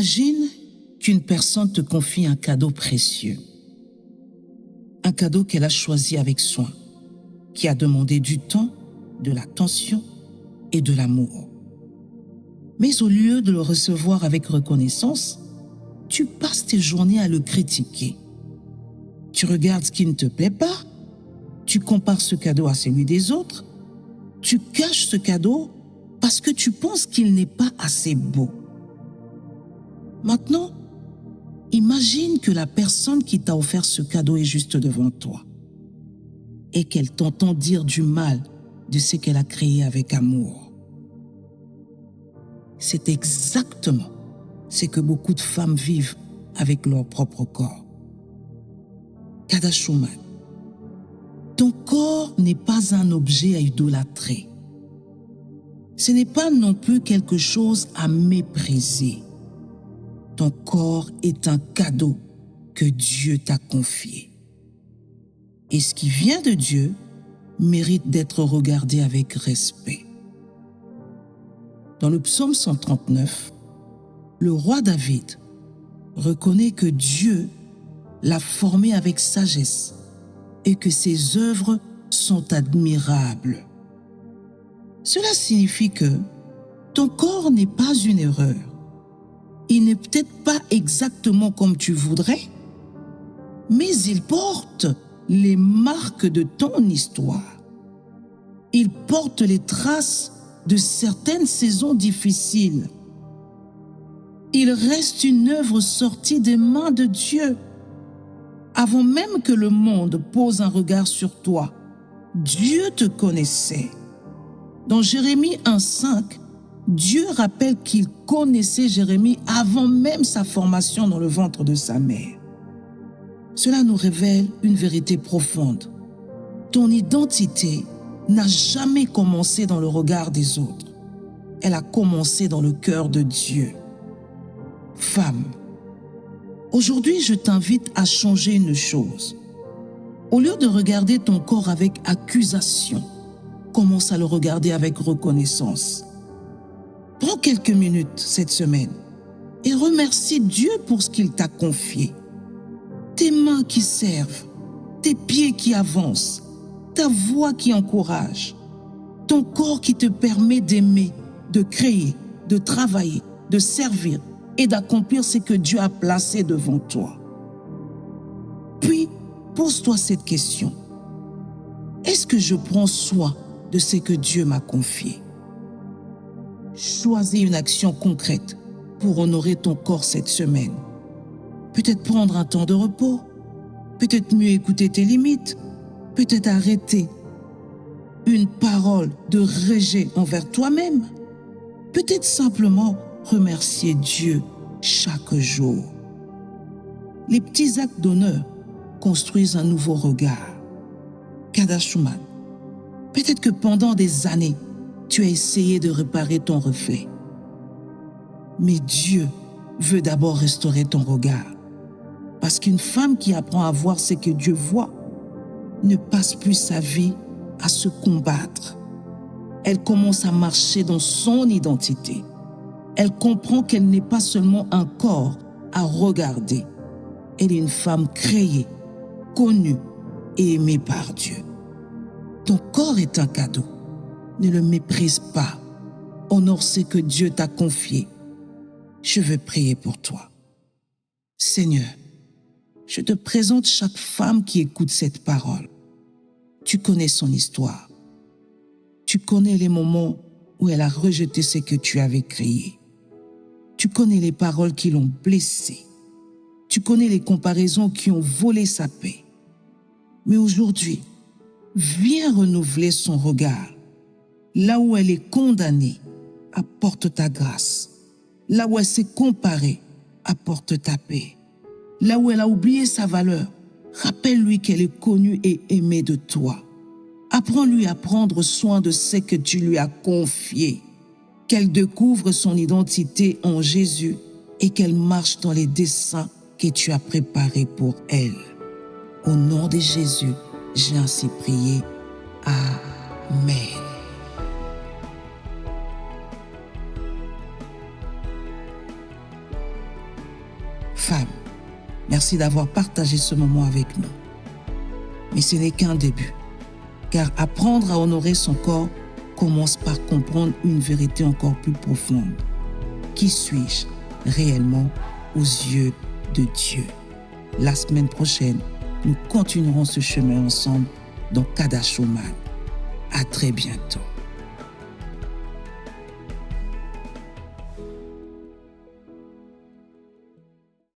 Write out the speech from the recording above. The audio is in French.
Imagine qu'une personne te confie un cadeau précieux. Un cadeau qu'elle a choisi avec soin, qui a demandé du temps, de l'attention et de l'amour. Mais au lieu de le recevoir avec reconnaissance, tu passes tes journées à le critiquer. Tu regardes ce qui ne te plaît pas, tu compares ce cadeau à celui des autres, tu caches ce cadeau parce que tu penses qu'il n'est pas assez beau. Maintenant, imagine que la personne qui t'a offert ce cadeau est juste devant toi et qu'elle t'entend dire du mal de ce qu'elle a créé avec amour. C'est exactement ce que beaucoup de femmes vivent avec leur propre corps. Kada Schumann, ton corps n'est pas un objet à idolâtrer. Ce n'est pas non plus quelque chose à mépriser. Ton corps est un cadeau que Dieu t'a confié. Et ce qui vient de Dieu mérite d'être regardé avec respect. Dans le psaume 139, le roi David reconnaît que Dieu l'a formé avec sagesse et que ses œuvres sont admirables. Cela signifie que ton corps n'est pas une erreur. Il n'est peut-être pas exactement comme tu voudrais, mais il porte les marques de ton histoire. Il porte les traces de certaines saisons difficiles. Il reste une œuvre sortie des mains de Dieu. Avant même que le monde pose un regard sur toi, Dieu te connaissait. Dans Jérémie 1,5, Dieu rappelle qu'il connaissait Jérémie avant même sa formation dans le ventre de sa mère. Cela nous révèle une vérité profonde. Ton identité n'a jamais commencé dans le regard des autres. Elle a commencé dans le cœur de Dieu. Femme, aujourd'hui je t'invite à changer une chose. Au lieu de regarder ton corps avec accusation, commence à le regarder avec reconnaissance. Prends quelques minutes cette semaine et remercie Dieu pour ce qu'il t'a confié. Tes mains qui servent, tes pieds qui avancent, ta voix qui encourage, ton corps qui te permet d'aimer, de créer, de travailler, de servir et d'accomplir ce que Dieu a placé devant toi. Puis, pose-toi cette question. Est-ce que je prends soin de ce que Dieu m'a confié? Choisis une action concrète pour honorer ton corps cette semaine. Peut-être prendre un temps de repos, peut-être mieux écouter tes limites, peut-être arrêter une parole de rejet envers toi-même, peut-être simplement remercier Dieu chaque jour. Les petits actes d'honneur construisent un nouveau regard. Kada Schumann, peut-être que pendant des années, tu as essayé de réparer ton reflet. Mais Dieu veut d'abord restaurer ton regard. Parce qu'une femme qui apprend à voir ce que Dieu voit ne passe plus sa vie à se combattre. Elle commence à marcher dans son identité. Elle comprend qu'elle n'est pas seulement un corps à regarder. Elle est une femme créée, connue et aimée par Dieu. Ton corps est un cadeau. Ne le méprise pas. Honore ce que Dieu t'a confié. Je veux prier pour toi. Seigneur, je te présente chaque femme qui écoute cette parole. Tu connais son histoire. Tu connais les moments où elle a rejeté ce que tu avais créé. Tu connais les paroles qui l'ont blessée. Tu connais les comparaisons qui ont volé sa paix. Mais aujourd'hui, viens renouveler son regard. Là où elle est condamnée, apporte ta grâce. Là où elle s'est comparée, apporte ta paix. Là où elle a oublié sa valeur, rappelle-lui qu'elle est connue et aimée de toi. Apprends-lui à prendre soin de ce que tu lui as confié. Qu'elle découvre son identité en Jésus et qu'elle marche dans les desseins que tu as préparés pour elle. Au nom de Jésus, j'ai ainsi prié. Amen. Femme, merci d'avoir partagé ce moment avec nous. Mais ce n'est qu'un début, car apprendre à honorer son corps commence par comprendre une vérité encore plus profonde. Qui suis-je réellement aux yeux de Dieu? La semaine prochaine, nous continuerons ce chemin ensemble dans Kadash Woman. À très bientôt.